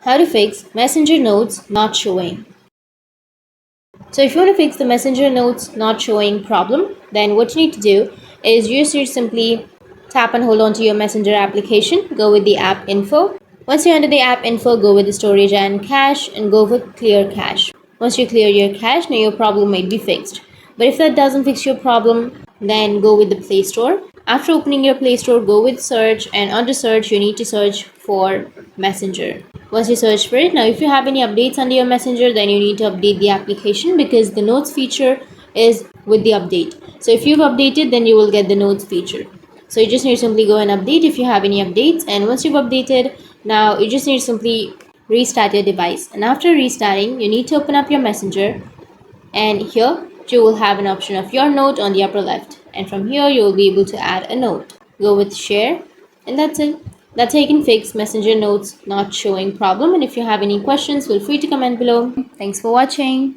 How to fix Messenger notes not showing. So if you want to fix the Messenger notes not showing problem, then what you need to do is you just need to simply tap and hold on to your Messenger application, go with the app info. Once you're under the app info, go with the storage and cache and go with clear cache. Once you clear your cache, now your problem might be fixed. But if that doesn't fix your problem, then go with the Play Store. After opening your Play Store, go with search, and under search you need to search for Messenger. Once you search for it, now if you have any updates under your Messenger, then you need to update the application because the notes feature is with the update. So if you've updated, then you will get the notes feature. So you just need to simply go and update if you have any updates, and once you've updated, now you just need to simply restart your device. And after restarting, you need to open up your Messenger, and here you will have an option of your note on the upper left, and from here you will be able to add a note. Go with share, and that's it. That's how you can fix Messenger notes not showing problem. And if you have any questions, feel free to comment below. Thanks for watching.